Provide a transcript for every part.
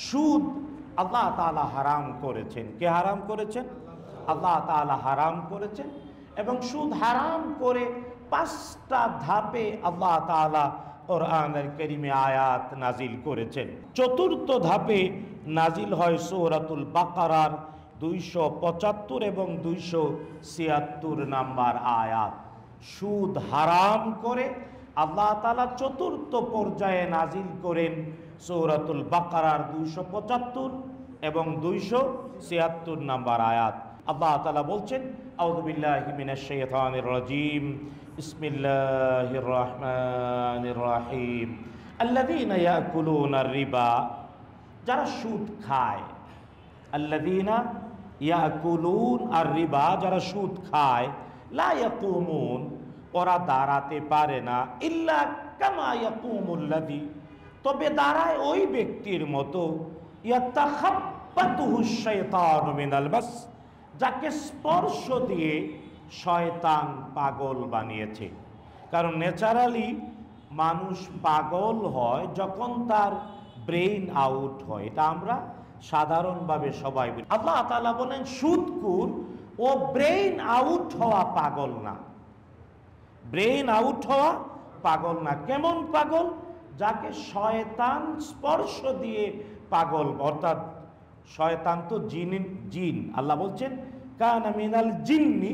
সুদ আল্লাহ তাআলা হারাম করেছেন। কে হারাম করেছেন? আল্লাহ তাআলা হারাম করেছেন। এবং সুদ হারাম করে 5টা ধাপে আল্লাহ তাআলা কোরআনুল কারীমে আয়াত নাজিল করেছেন। 4র্থ ধাপে নাজিল হয় সূরাতুল বাকারার 275 এবং 276 নাম্বার আয়াত। সুদ হারাম করে আল্লাহ তাআলা 4র্থ পর্যায়ে নাজিল করেন সূরাতুল বাকারার 275 এবং 276 নাম্বার আয়াত। আল্লাহ তাআলা বলছেন, আউযু বিল্লাহি মিনাশ শাইতানির রাজীম, বিসমিল্লাহির রহমানির রহিম, আল্লাযীনা ইয়াকুলুনার রিবা, যারা সুদ খায়, আল্লাযীনা ইয়াকুলুন আর রিবা, যারা সুদ খায়, লা ইয়াকুমুন, ওরা দাঁড়াতে পারে না, ইল্লা কামা ইয়াকুমুল্লাযী, তবে দাঁড়ায় ওই ব্যক্তির মতো, ইয়াতাখাব্বাতুহুশ শাইতানু মিনাল মাস, যাকে স্পর্শ দিয়ে শয়তান পাগল বানিয়েছে। কারণ ন্যাচারালি মানুষ পাগল হয় যখন তার ব্রেইন আউট হয়, এটা আমরা সাধারণভাবে সবাই বলি। আল্লাহ তাআলা বলেন সুদখোর ও ব্রেইন আউট হওয়া পাগল না, ব্রেইন আউট হওয়া পাগল না। কেমন পাগল? যাকে শয়তান স্পর্শ দিয়ে পাগল, অর্থাৎ শয়তান তো জিন। আল্লাহ বলছেন কানা মিনাল জিন্নি,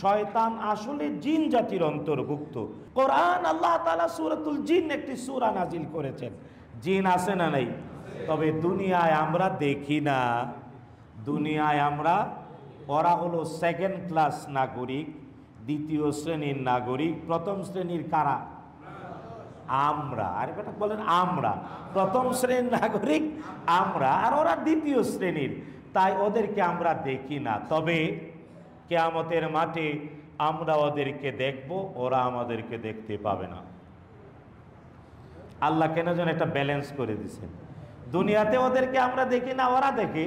শয়তান আসলে জিন জাতির অন্তর্ভুক্ত। কোরআন আল্লাহ তাআলা সূরাতুল জিন একটি সূরা নাজিল করেছেন। জিন আছে না নাই? তবে দুনিয়ায় আমরা দেখি না। দুনিয়ায় আমরা, ওরা হলো 2nd ক্লাস নাগরিক, 2য় শ্রেণীর নাগরিক, 1ম শ্রেণীর কারা? আমরা। আরে বেটা বলেন আমরা 1ম শ্রেণীর নাগরিক আমরা, আর ওরা 2য় শ্রেণীর। তাই ওদেরকে আমরা দেখি না। তবে কিয়ামতের মাঠে আমরা ওদেরকে দেখব, ওরা আমাদেরকে দেখতে পাবে না। আল্লাহ কেন যেন একটা ব্যালেন্স করে দিয়েছেন। দুনিয়াতে ওদেরকে আমরা দেখি না, ওরা দেখে,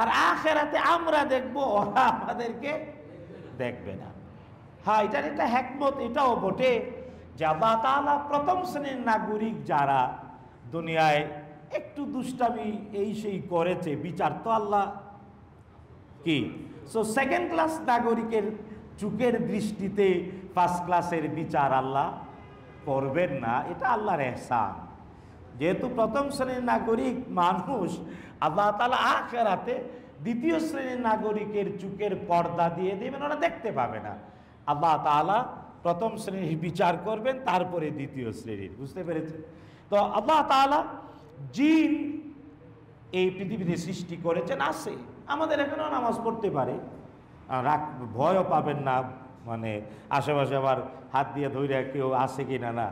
আর আখিরাতে আমরা দেখব, ওরা আমাদেরকে দেখবে না। হ্যাঁ, এটার একটা হিকমত এটাও বটে যে আল্লাহ তাআলা 1ম শ্রেণীর নাগরিক যারা দুনিয়ায় একটু দুষ্টামি এই সেই করেছে, বিচার তো আল্লাহ কি 2nd ক্লাস নাগরিকের চোখের দৃষ্টিতে 1st ক্লাসের বিচার আল্লাহ করবেন না। এটা আল্লাহর ইহসান। যেহেতু 1ম শ্রেণীর নাগরিক মানুষ, আল্লাহ তাআলা আখিরাতে 2য় শ্রেণীর নাগরিকের চোখের পর্দা দিয়ে দেবেন, ওরা দেখতে পাবে না। আল্লাহ তাআলা 1ম শ্রেণীর বিচার করবেন, তারপরে 2য় শ্রেণীর। বুঝতে পেরেছেন? তো আল্লাহ তাআলা জিন এই পৃথিবীতে সৃষ্টি করেছেন। আছে, আমাদের এখানেও নামাজ পড়তে পারে, ভয়ও পাবেন না। মানে আশেপাশে আবার হাত দিয়ে ধরে কেউ আছে কি না, না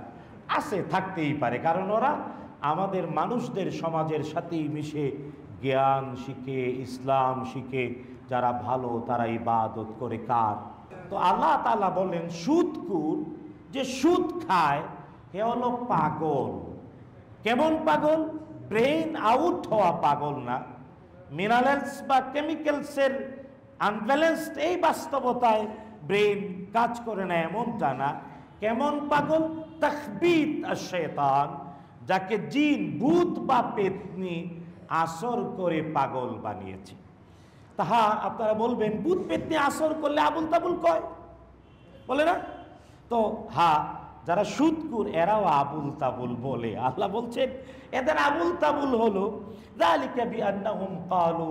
আছে, থাকতেই পারে। কারণ ওরা আমাদের মানুষদের সমাজের সাথেই মিশে জ্ঞান শিখে, ইসলাম শিখে, যারা ভালো তারা ইবাদত করে। কার? তো আল্লাহ তাআলা বলেন সুদখোর যে সুদ খায় হে হলো পাগল। কেমন পাগল? ব্রেইন আউট হওয়া পাগল না, মিনারেলস বা কেমিক্যালসের আনব্যালেন্সড এই বাস্তবতায় ব্রেইন কাজ করে না এমনটা না। কেমন পাগল? তাখবিত আশ-শাইতান, যাকে জিন, ভূত বা পেতনি আসর করে পাগল বানিয়েছে। তাহা আপনারা বলবেন ভূত পেতনি আসর করলে আবুল তাবুল কয়, বলে না? তো হ্যাঁ, যারা সুদখোর এরাও আবুল তাবুল বলে। আল্লাহ বলছেন এদের আবুল তাবুল হলো যালিকা বিআন্নাহুম ক্বালু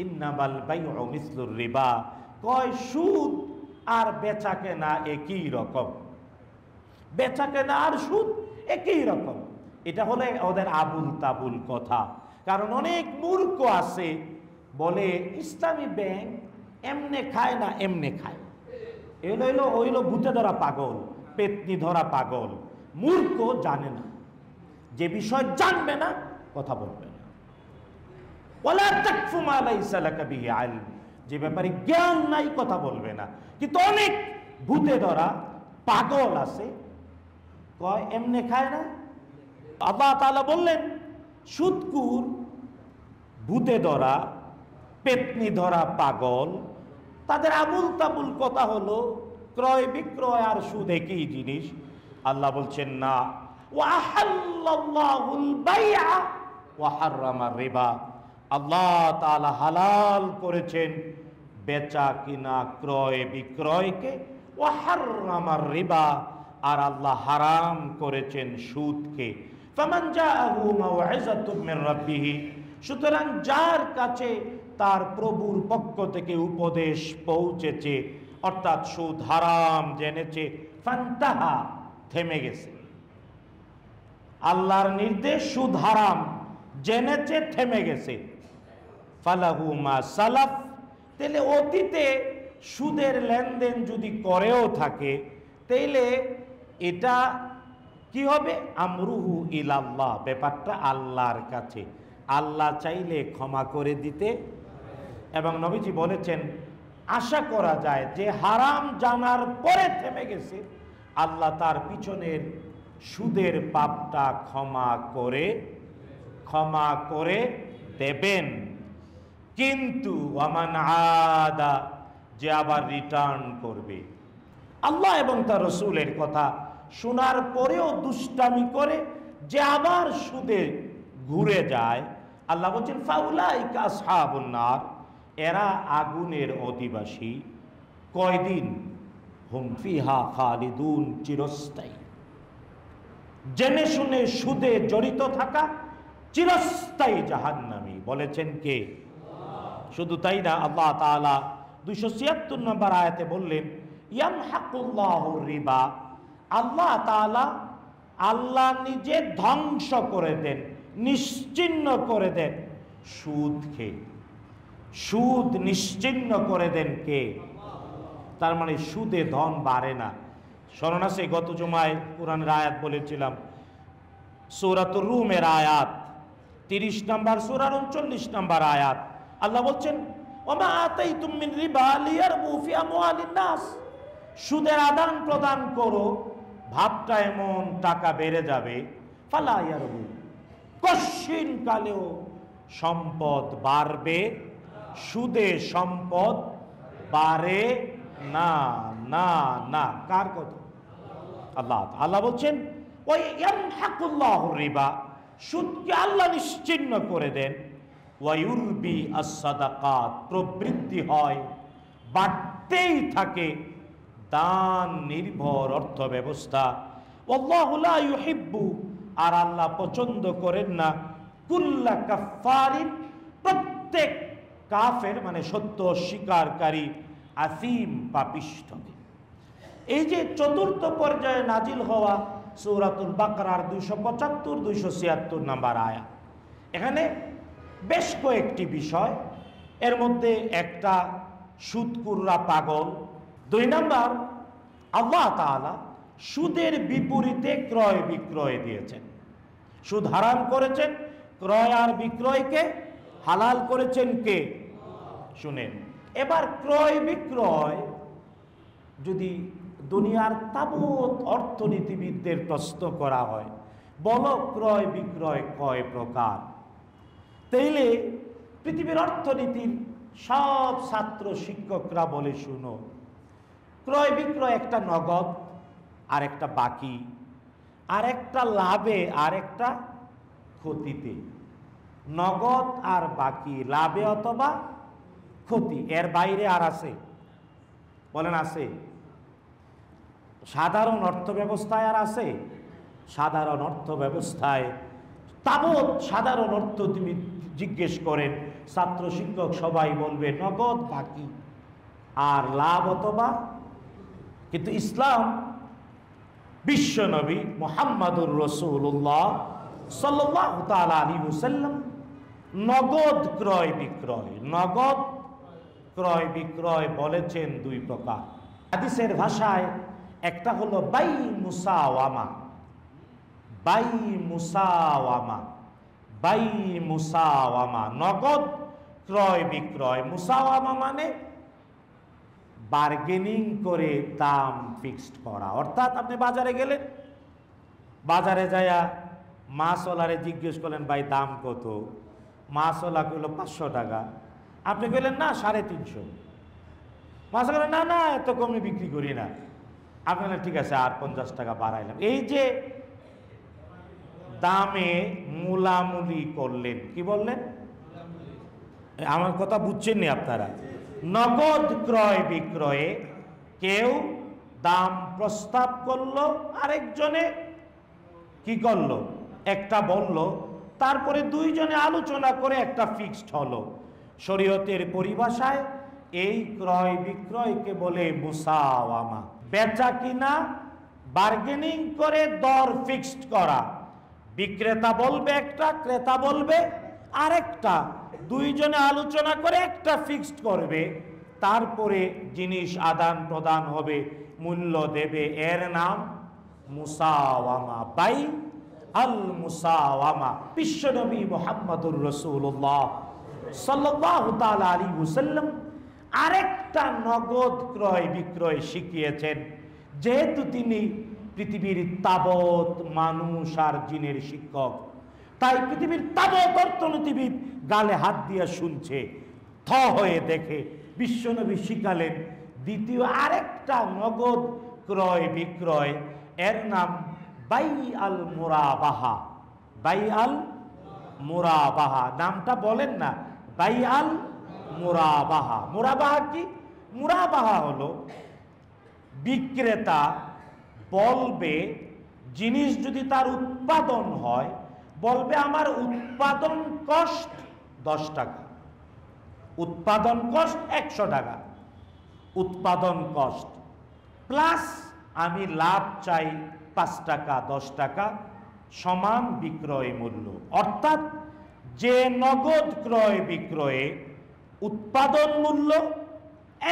ইন্নামাল বাইউ মিসলুর রিবা, কয় সুদ আর বেচা কেনা একই রকম, বেচা কেনা আর সুদ একই রকম। এটা হলো ওদের আবুল তাবুল কথা। কারণ অনেক মূর্খ আছে বলে ইসলামী ব্যাংক এমনে খায় না এমনে খায়। এলো ওইলো ভূতে ধরা পাগল, পেতনি ধরা পাগল। মূর্খ, জানে না, যে বিষয় জানবে না কথা বলবে না। ওয়ালা তাকফু মা লাইসা লাকা বিহি ইলম, যে ব্যাপারে জ্ঞান নাই কথা বলবে না। কিন্তু অনেক ভূতে ধরা পাগল আছে, কয় এমনে খায় না। আল্লাহ তাআলা বললেন সুদখোর, ভূতে ধরা, পেতনি ধরা পাগল, তাদের আবুল তাবুল কথা হলো ক্রয় বিক্রয় আর সুদ একই জিনিস। আল্লাহ বলছেন না, ওয়া আহাল্লাল্লাহুল বাইআ ওয়া হাররামা রিবা, আল্লাহ তাআলা হালাল করেছেন বেচা কিনা ক্রয় বিক্রয়কে, ওয়া হাররামা রিবা, আর আল্লাহ হারাম করেছেন সুদকে। ফামান জাআহু মাউইযাতুম মির রাব্বিহি, সুতরাং যার কাছে তার প্রভুর পক্ষ থেকে উপদেশ পৌঁছেছে, অর্থাৎ সুদ হারাম জেনেছে, ফান্তাহা, থেমে গেছে। আল্লাহর নির্দেশ সুদ হারাম জেনেছে, থেমে গেছে। ফালাহু মা সালাফ, তাহলে অতীতে সুদের লেনদেন যদি করেও থাকে তাইলে এটা কি হবে? আমরুহু ইলাল্লাহ, ব্যাপারটা আল্লাহর কাছে, আল্লাহ চাইলে ক্ষমা করে দিতে। এবং নবীজি বলেছেন আশা করা যায় যে হারাম জানার পরে থেমে গেছে, আল্লাহ তার পিছনের সুদের পাপটা ক্ষমা করে দেবেন। কিন্তু ওয়ামান আদা, যে আবার রিটার্ন করবে, আল্লাহ এবং তার রাসূলের কথা শোনার পরেও দুষ্টামি করে, যে আবার সুদে ঘুরে যায়, আল্লাহ বলছেন ফাউলাইকা আসহাবুন নার, এরা আগুনের অধিবাসী। কয়দিন? হুম ফিহা খালিদুন, চিরস্থায়ী। জেনে শুনে সুদে জড়িত থাকা চিরস্থায়ী জাহান্নামী, বলেছেন কে? শুধু তাই না, আল্লাহ তাআলা 276 নম্বর আয়াতে বললেন ইয়ামহাকুল্লাহু রিবা, আল্লাহ তাআলা, আল্লাহ নিজে ধ্বংস করে দেন, নিশ্চিহ্ন করে দেন সুদকে। সুদ নিশ্চিহ্ন করে দেন কে? তার মানে সুদে ধন বাড়ে না। স্মরণ আছে গত জুমায় কোরআনের আয়াত বলেছিলাম, সূরাতুর রুমের আয়াত 30 নম্বর সূরার 39 নম্বর আয়াত। আল্লাহ বলছেন ওমা আতাইতুম মিন রিবা লিয়ারবু ফি আমওয়ালিন নাস, সুদের আদান প্রদান করো, ভাবটা এমন টাকা বেড়ে যাবে, ফালা ইয়ারবু, কশিন কালেও সম্পদ বাড়বে, সুদে সম্পদ বাড়ে না। না না, কার কথা? আল্লাহ। আল্লাহ বলছেন ওই ইয়ামহাকুল্লাহু রিবা, সুদকে আল্লাহ নিশ্চিহ্ন করে দেন, ওয়ায়ুরবি আস-সাদাকাত, প্রবৃদ্ধি হয়, বাড়তেই থাকে দান নির্ভর অর্থ ব্যবস্থা। ওয়াল্লাহু লা ইউহিব্বু, আর আল্লাহ পছন্দ করেন না কুল্লা কাফারিন, প্রত্যেক কাফের মানে সত্য অস্বীকারী, আসিম, পাপিষ্ঠকে। এই যে চতুর্থ পর্যায়ে নাজিল হওয়া সূরাতুল বাকারার 275 276 নম্বর আয়াত, এখানে বেশ কয়েকটি বিষয়, এর মধ্যে একটা সুদকুররা পাগল, 2 নম্বর আল্লাহ তাআলা সুদের বিপরীতে ক্রয় বিক্রয় দিয়েছেন। সুদ হারাম করেছেন, ক্রয় আর বিক্রয়কে হালাল করেছেন কে? শুনেন, এবার ক্রয় বিক্রয় যদি দুনিয়ার তাবৎ অর্থনীতিবিদদের প্রশ্ন করা হয়, বলো ক্রয় বিক্রয় কয় প্রকার, তাইলে পৃথিবীর অর্থনীতির সব ছাত্র শিক্ষকরা বলে শুনো, ক্রয় বিক্রয় একটা নগদ, আর একটা বাকি, আর একটা লাভে, আর একটা ক্ষতিতে। নগদ আর বাকি, লাভে অথবা ক্ষতি, এর বাইরে আর আছে? বলেন আছে? সাধারণ অর্থ ব্যবস্থায় আর আছে? সাধারণ অর্থ ব্যবস্থায় তাবৎ সাধারণ অর্থ তুমি জিজ্ঞেস করেন, ছাত্র শিক্ষক সবাই বলবে নগদ, বাকি আর লাভ অথবা। কিন্তু ইসলাম, বিশ্বনবী মুহাম্মাদুর রাসূলুল্লাহ সাল্লাল্লাহু তাআলা আলাইহি ওয়াসাল্লাম নগদ ক্রয় বিক্রয়, নগদ ক্রয় বিক্রয় বলেছেন 2 প্রকার। হাদিসের ভাষায় একটা হলো বাই মুসাওয়ামা, বাই মুসাওয়ামা, বাই মুসাওয়ামা, নগদ ক্রয় বিক্রয়। মুসাওয়ামা মানে বার্গেনিং করে দাম ফিক্সড করা। অর্থাৎ আপনি বাজারে গেলেন, বাজারে যায়া মাছওয়ালারে জিজ্ঞেস করলেন ভাই দাম কত, মাছওয়ালা কইল 500 টাকা, আপনি কইলেন না 350, মাছ বললেন না না এত কমে বিক্রি করি না, আপনি বললেন ঠিক আছে আর 50 টাকা বাড়াইলাম। এই যে দামে মুলামুলি করলেন। কি বললেন? আমার কথা বুঝছেননি আপনারা? নগদ ক্রয় বিক্রয়ে কেউ দাম প্রস্তাব করলো, আরেকজনে কি করলো, একটা বলল, তারপরে দুইজনে আলোচনা করে একটা ফিক্সড হলো। শরীয়তের পরিভাষায় এই ক্রয় বিক্রয়কে বলে মুসাওয়ামা। বেচা কিনা বার্গেনিং করে দর ফিক্সড করা। বিক্রেতা বলবে একটা, ক্রেতা বলবে আরেকটা, দুইজনে আলোচনা করে একটা ফিক্সড করবে, তারপরে জিনিস আদান প্রদান হবে, মূল্য দেবে। এর নাম মুসাওয়ামা, বাই আল মুসাওয়ামা। বিশ্বনবী মুহাম্মদুর রাসূলুল্লাহ সাল্লাল্লাহু তাআলা আলাইহি ওয়াসাল্লাম আরেকটা নগদ ক্রয় বিক্রয় শিখিয়েছেন। যেহেতু তিনি পৃথিবীর তাবৎ মানুষ আর জিনের শিক্ষক, তাই পৃথিবীর তাবৎ অর্থনীতিবিদ গালে হাত দিয়ে শুনছে, থ হয়ে দেখে বিশ্বনবী শিখালেন দ্বিতীয় আরেকটা নগদ ক্রয় বিক্রয়, এর নাম বাই আল মুরাবাহা। বাই আল মুরাবাহা, নামটা বলেন না, বাই আল মুরাবাহা। মুরাবাহা কি? মুরাবাহা হলো বিক্রেতা বলবে, জিনিস যদি তার উৎপাদন হয়, বলবে আমার উৎপাদন কস্ট 10 টাকা, উৎপাদন কস্ট 100 টাকা, উৎপাদন কস্ট প্লাস আমি লাভ চাই 5 টাকা 10 টাকা সমান বিক্রয় মূল্য। অর্থাৎ যে নগদ ক্রয় বিক্রয়ে উৎপাদন মূল্য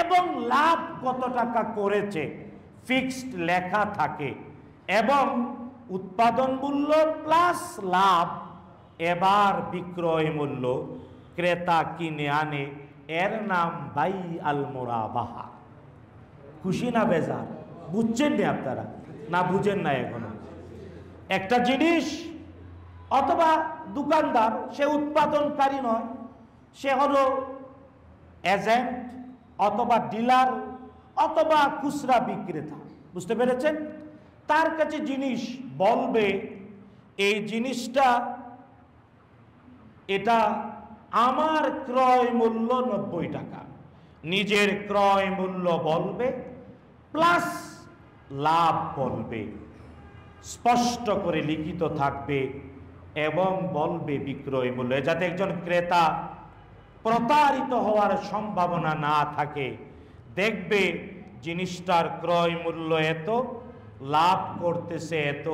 এবং লাভ কত টাকা করেছে ফিক্সড লেখা থাকে, এবং উৎপাদন মূল্য প্লাস লাভ এবার বিক্রয় মূল্য ক্রেতা কিনে আনে, এর নাম বাই আল মুরাবাহা। খুশি না বেজার? বুঝছেন না আপনারা? না বুঝেন না এখনো? একটা জিনিস অথবা দোকানদার, সে উৎপাদনকারী নয়, সে হলো এজেন্ট অথবা ডিলার অথবা খুচরা বিক্রেতা, বুঝতে পেরেছেন? তার কাছে জিনিস বলবে, এই জিনিসটা এটা আমার ক্রয় মূল্য 90 টাকা, নিজের ক্রয় মূল্য বলবে প্লাস লাভ বলবে, স্পষ্ট করে লিখিত থাকবে, এবং বলবে বিক্রয় মূল্য, যাতে একজন ক্রেতা প্রতারিত হওয়ার সম্ভাবনা না থাকে। দেখবে জিনিসটার ক্রয় মূল্য এত, লাভ করতেছে এত,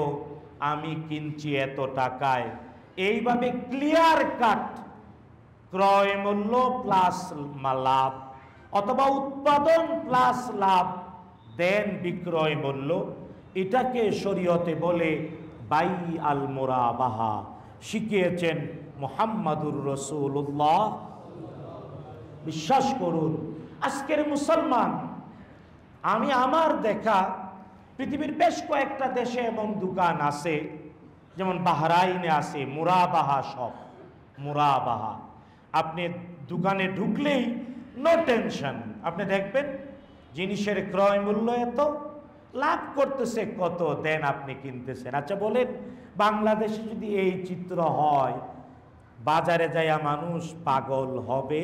আমি কিনছি এত টাকায়। এইভাবে ক্লিয়ার কাট ক্রয় মূল্য প্লাস লাভ অথবা উৎপাদন প্লাস লাভ দেন বিক্রয় মূল্য, এটাকে শরীয়তে বলে বাই আল মুরাবাহা। শিখিয়েছেন মুহাম্মাদুর রাসূলুল্লাহ। বিশ্বাস করুন, আজকের মুসলমান, আমি আমার দেখা পৃথিবীর বেশ কয়েকটা দেশে এমন দোকান আছে, যেমন বাহরাইনে আছে মুরাবাহা শপ, মুরাবাহা। আপনি দোকানে ঢুকলেই নো টেনশন, আপনি দেখবেন জিনিসের ক্রয় মূল্য এত, লাভ করতেছে কত, দেন আপনি কিনতেছেন। আচ্ছা বলেন, বাংলাদেশে যদি এই চিত্র হয়, বাজারে যাইয়া মানুষ পাগল হবে?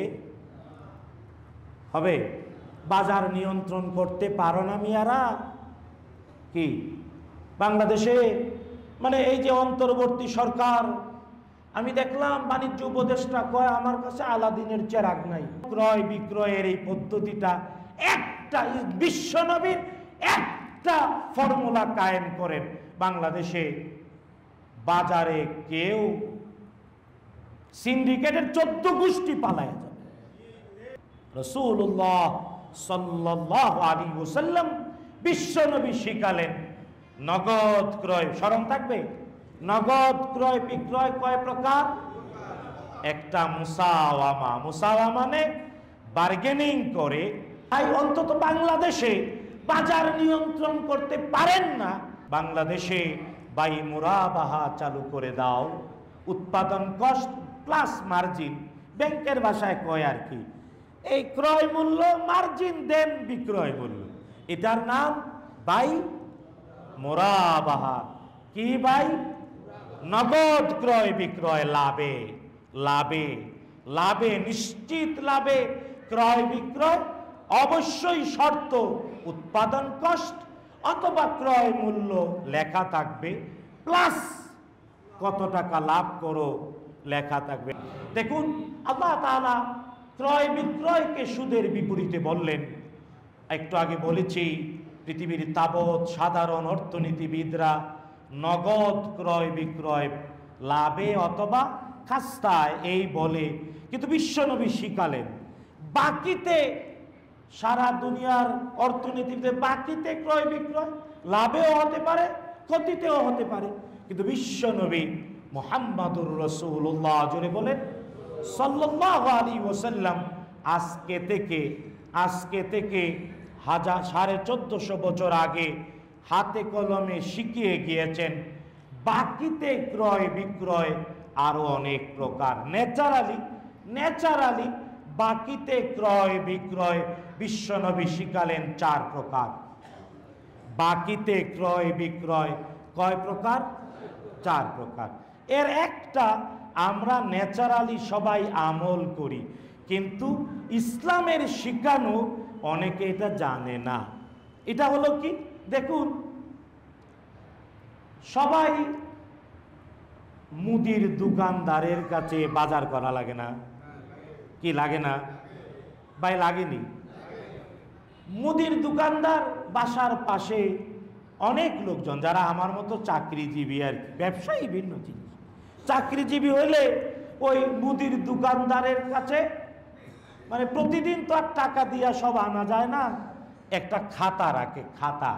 হবে? বাজার নিয়ন্ত্রণ করতে পারো না মিয়ারা? কি বাংলাদেশে মানে এই যে অন্তর্বর্তী সরকার, আমি দেখলাম বাণিজ্য উপদেষ্টা কয় আমার কাছে আলাদিনের চেরাগ নাই। ক্রয় বিক্রয়ের এই পদ্ধতিটা একটা, বিশ্বনবীর একটা ফর্মুলা কায়েম করেন, বাংলাদেশে বাজারে কেউ সিন্ডিকেটের 14 গোষ্ঠী পালায় যাবে। রাসূলুল্লাহ সাল্লাল্লাহু আলাইহি ওয়াসাল্লাম বিশ্বনবী শিখালেন নগদ ক্রয়, স্মরণ থাকবে, নগদ ক্রয় বিক্রয় কয় প্রকার? একটা মুসাওয়ামা। মুসাওয়ামা মানে বার্গেনিং করে। তাই অন্তত বাংলাদেশে বাজার নিয়ন্ত্রণ করতে পারেন না, বাংলাদেশে বাই মুরাবাহা চালু করে দাও। উৎপাদন কস্ট প্লাস মার্জিন, ব্যাংকের ভাষায় কয় আর কি, এই ক্রয় মূল্য মার্জিন দেন বিক্রয় মূল্য, এটার নাম বাই মুরাবাহা। কি বাই নগদ ক্রয় বিক্রয় লাভে লাভে লাভে, নিশ্চিত লাভে ক্রয় বিক্রয়। অবশ্যই শর্ত উৎপাদন কস্ট অথবা ক্রয় মূল্য লেখা থাকবে, প্লাস কত টাকা লাভ করো লেখা থাকবে। দেখুন আল্লাহ তাআলা ক্রয় বিক্রয়কে সুদের বিপরীতে বললেন। একটু আগে বলেছি পৃথিবীর তাবৎ সাধারণ অর্থনীতিবিদরা নগদ ক্রয় বিক্রয় লাভে অথবা খাস্তায় এই বলে, কিন্তু বিশ্বনবী শিখালেন বাকিতে, সারা দুনিয়ার অর্থনীতিতে বাকিতে ক্রয় বিক্রয় লাভেও হতে পারে ক্ষতিতেও হতে পারে, কিন্তু বিশ্বনবী মুহাম্মাদুর রাসূলুল্লাহ জোরে বলেন সাল্লাল্লাহু আলাইহি ওয়াসাল্লাম আজকে থেকে 1450 বছর আগে হাতে কলমে শিখিয়ে গিয়েছেন বাকিতে ক্রয় বিক্রয় আরো অনেক প্রকার। ন্যাচারালি বাকিতে ক্রয় বিক্রয় বিশ্বনবী শিখালেন 4 প্রকার। বাকিতে ক্রয় বিক্রয় কয় প্রকার? 4 প্রকার। এর একটা আমরা ন্যাচারালি সবাই আমল করি, কিন্তু ইসলামের শিখানো অনেকে এটা জানে না। এটা হলো কি? দেখুন, সবাই মুদির দোকানদারের কাছে বাজার করা লাগে না? কি লাগে না ভাই? লাগেনি? মুদির দোকানদার বাসার পাশে অনেক লোকজন যারা আমার মতো চাকরিজীবী, আর ব্যবসায়ী ভিন্ন জিনিস। চাকরিজীবী হইলে ওই মুদির দোকানদারের কাছে মানে প্রতিদিন তো আর টাকা দিয়া সব আনা যায় না, একটা খাতা রাখে, খাতা।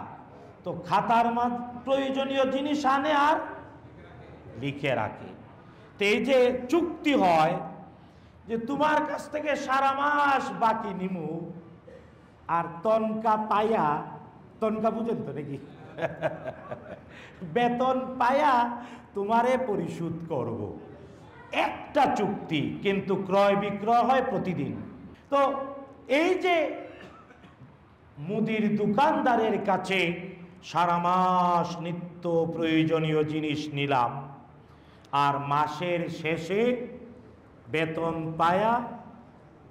তো খাতার প্রয়োজনীয় জিনিস আনে আর লিখে রাখে। তো এই যে চুক্তি হয় যে তোমার কাছ থেকে সারা মাস বাকি নিমু, আর তনকা পায়া, তনকা বুঝেন তো নাকি? বেতন পায়া তোমারে পরিশোধ করব, একটা চুক্তি, কিন্তু ক্রয় বিক্রয় হয় প্রতিদিন। তো এই যে মুদির দোকানদারের কাছে সারা মাস নিত্য প্রয়োজনীয় জিনিস নিলাম, আর মাসের শেষে বেতন পায়া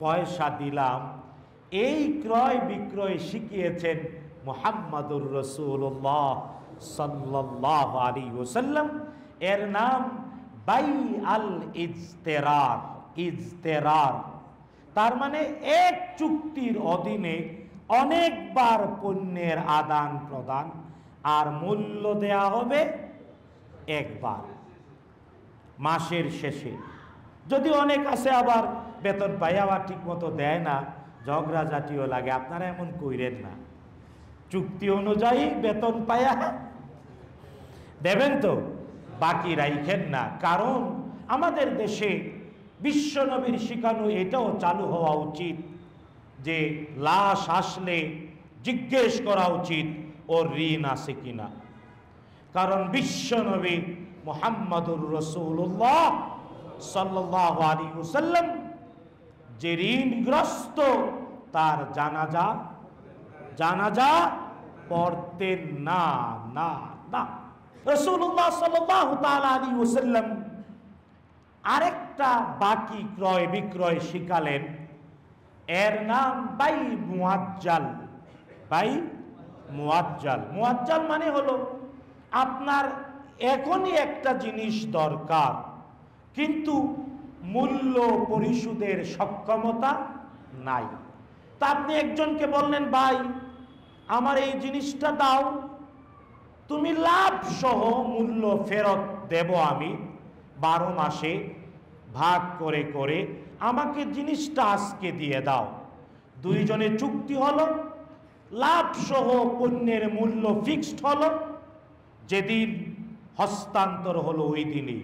পয়সা দিলাম, এই ক্রয় বিক্রয় শিখিয়েছেন মুহাম্মাদুর রাসূলুল্লাহ সাল্লাল্লাহু আলাইহি ওয়াসাল্লাম। এর নাম বাই আল ইজতেরার। ইজতেরার তার মানে এক চুক্তির অধীনে অনেকবার পণ্যের আদান প্রদান, আর মূল্য দেয়া হবে একবার মাসের শেষে। যদি অনেক আছে আবার বেতন পাই আবার ঠিক মতো দেয় না, ঝগড়া জাতীয় লাগে, আপনারা এমন কইরেন না। চুক্তি অনুযায়ী বেতন পায়া দেবেন তো, বাকি রাইখেন না। কারণ আমাদের দেশে বিশ্বনবীর শিখানো এটাও চালু হওয়া উচিত যে লাশ আসলে জিজ্ঞেস করা উচিত ওর ঋণ আছে কিনা। কারণ বিশ্বনবী মুহাম্মাদুর রাসূলুল্লাহ সাল্লাল্লাহু আলাইহি ওয়াসাল্লাম যে ঋণগ্রস্ত তার জানাজা পড়তেন না। রাসূলুল্লাহ সাল্লাল্লাহু তাআলা আলাইহি ওয়াসাল্লাম আরেকটা বাকি ক্রয় বিক্রয় শিখালেন, এর নাম বাই মুআজ্জাল। বাই মুআজ্জাল। মুআজ্জাল মানে হলো আপনার এখনই একটা জিনিস দরকার, কিন্তু মূল্য পরিশোধের সক্ষমতা নাই। তা আপনি একজনকে বললেন, ভাই আমার এই জিনিসটা দাও, তুমি লাভ সহ মূল্য ফেরত দেব আমি 12 মাসে ভাগ করে করে, আমাকে জিনিসটা আজকে দিয়ে দাও। দুইজনের চুক্তি হলো, লাভ সহ পণ্যের মূল্য ফিক্সড হলো, যেদিন হস্তান্তর হলো ওই দিনই,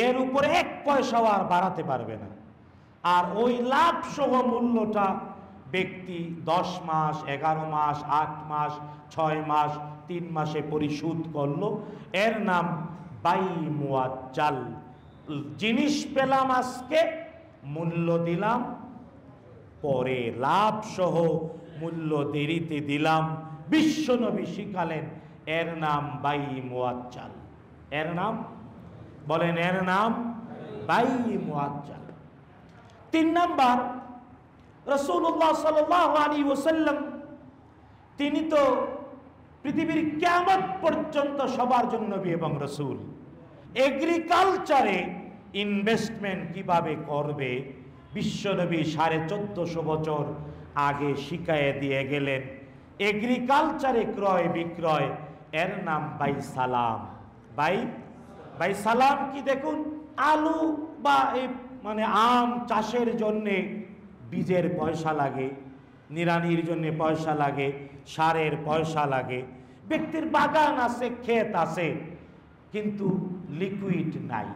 এর উপরে 1 পয়সাও আর বাড়াতে পারবে না। আর ওই লাভ সহ মূল্যটা ব্যক্তি 10 মাস, 11 মাস, 8 মাস, 6 মাস, 3 মাসে পরিশোধ করলো, এর নাম বাই মুআজ্জাল। জিনিস পেলাম আজকে, মূল্য দিলাম পরে, লাভ সহ মূল্য দেরিতে দিলাম। বিশ্বনবী শিখালেন এর নাম বাই মুআজ্জাল। এর নাম বলেন এর নাম বাই মুআজ্জাল। 3 নাম্বার, রাসূলুল্লাহ সাল্লাল্লাহু আলাইহি ওয়াসাল্লাম তিনি তো পৃথিবীর কিয়ামত পর্যন্ত সবার জন্য নবী এবং রাসূল। এগ্রিকালচারে ইনভেস্টমেন্ট কিভাবে করবে বিশ্বনবী 1450 বছর আগে শিখায়ে দিয়ে গেলেন। এগ্রিকালচারে ক্রয় বিক্রয়, এর নাম বাই সালাম। বাই সালাম কি দেখুন, আলু বা এই মানে আম চাষের জন্যে বীজের পয়সা লাগে, নিড়ানির জন্য পয়সা লাগে, সারের পয়সা লাগে। ব্যক্তির বাগান আছে, ক্ষেত আছে, কিন্তু লিকুইড নাই,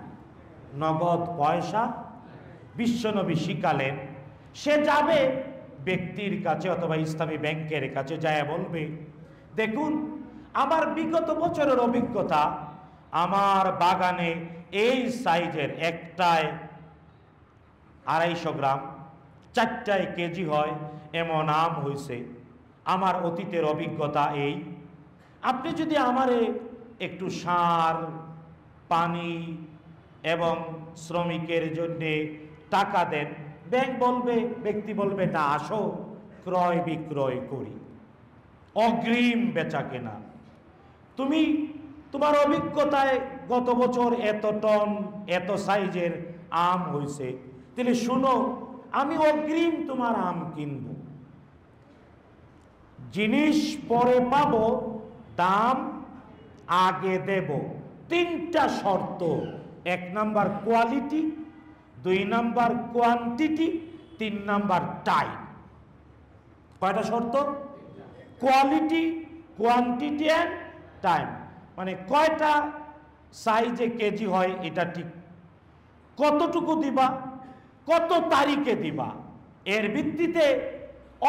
নগদ পয়সা। বিশ্বনবী শিখালেন, সে যাবে ব্যক্তির কাছে অথবা ইসলামী ব্যাংকের কাছে, যায় বলবে, দেখুন আমার বিগত বছরের অভিজ্ঞতা, আমার বাগানে এই সাইজের একটায় 250 গ্রাম, 4টায় কেজি হয় এমন আম হয়েছে, আমার অতীতের অভিজ্ঞতা এই। আপনি যদি আমারে একটু সার, পানি এবং শ্রমিকের জন্য টাকা দেন, ব্যাংক বলবে, ব্যক্তি বলবে, না আসো ক্রয় বিক্রয় করি, অগ্রিম বেচা কেনা। তুমি তোমার অভিজ্ঞতায় গত বছর এত টন এত সাইজের আম হয়েছে, তাহলে শুনো আমি অগ্রিম তোমার আম কিনব, জিনিস পরে পাবো, দাম আগে দেব। 3টা শর্ত, 1 number quality, 2 number quantity, 3 number time. কয়টা শর্ত? Quality, quantity and time. মানে কয়টা সাইজে কেজি হয় এটা ঠিক, কতটুকু দিবা, কত তারিখে দিবা, এর ভিত্তিতে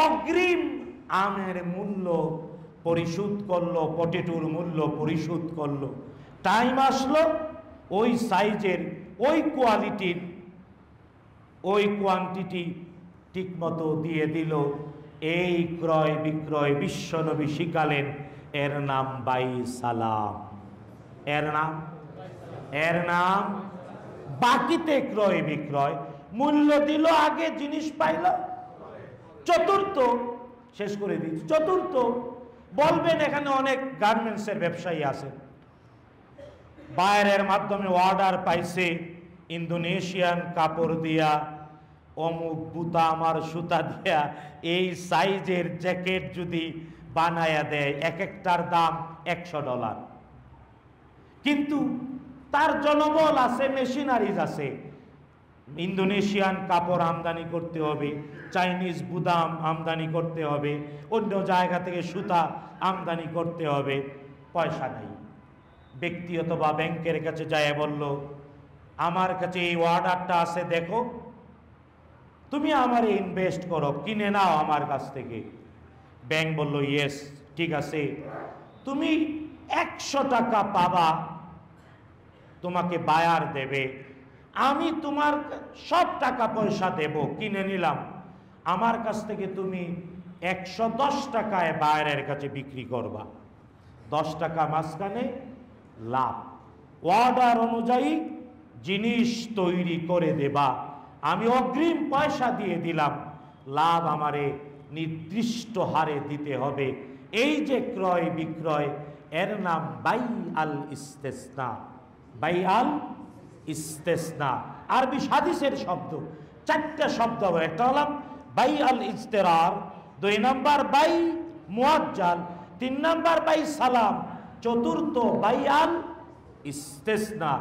অগ্রিম আমের মূল্য পরিশোধ করলো, পটেটোর মূল্য পরিশোধ করলো, টাইম আসলো, ওই সাইজের, ওই কোয়ালিটির, ওই কোয়ান্টিটি ঠিক মতো দিয়ে দিল। এই ক্রয় বিক্রয় বিশ্বনবী শিখালেন, এর নাম বাই সালাম। এর নাম বাকিতে ক্রয় বিক্রয়, মূল্য দিল আগে, জিনিস পাইল। চতুর্থ, শেষ করে দিচ্ছি, চতুর্থ বলবেন, এখানে অনেক গার্মেন্টসের ব্যবসায়ী আছে, বাইরের মাধ্যমে অর্ডার পাইছে, ইন্দোনেশিয়ান কাপড় দিয়া, অমুক বুতাম আর সুতা দিয়া এই সাইজের জ্যাকেট যদি বানায়া দেয়, এক একটার দাম $100, কিন্তু তার জনবল আছে, মেশিনারিজ আছে, ইন্দোনেশিয়ান কাপড় আমদানি করতে হবে, চাইনিজ বুদাম আমদানি করতে হবে, অন্য জায়গা থেকে সুতা আমদানি করতে হবে, পয়সা নাই। ব্যক্তি অথবা ব্যাংকের কাছে যায় বলল, আমার কাছে এই অর্ডারটা আছে, দেখো তুমি আমারে ইনভেস্ট করো, কিনে নাও আমার কাছ থেকে। ব্যাংক বলল, ইয়েস ঠিক আছে, তুমি 100 টাকা পাবা, তোমাকে বায়ার দেবে, আমি তোমার সব টাকা পয়সা দেব, কিনে নিলাম, আমার কাছ থেকে তুমি 110 টাকায় বায়ারের কাছে বিক্রি করবা, 10 টাকা মাঝখানে লাভ। অর্ডার অনুযায়ী জিনিস তৈরি করে দেবা, আমি অগ্রিম পয়সা দিয়ে দিলাম, লাভ আমারে নির্দিষ্ট হারে দিতে হবে। এই যে ক্রয় বিক্রয়, এর নাম বাই আল ইস্তেসনা। বাই আল ইস্তেসনা আরবি হাদিসের শব্দ, 4টা শব্দ, একটা হলাম বাই আল ইস্তেরার, 2 নাম্বার বাই মুআজ্জাল, 3 নাম্বার বাই সালাম, চতুর্থ বাই আল ইস্তেসনা।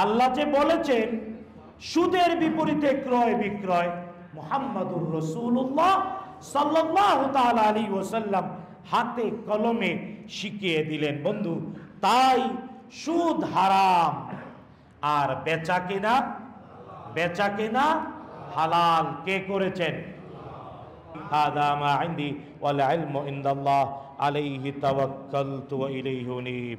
আল্লাহ যে বলেছেন সুদের বিপরীতে ক্রয় বিক্রয়, মুহাম্মাদুর রাসূলুল্লাহ সাল্লাল্লাহু তাআলা আলাইহি ওয়াসাল্লাম হাতে কলমে শিখিয়ে দিলেন। বন্ধু, তাই সুদ হারাম, আর বেচা কেনা হালাল কে করেছেন? হাদা মা ইনদি ওয়াল ইলমু ইনদাল্লাহ আলাইহি তাওয়াক্কালতু ওয়া ইলাইহি উনীব।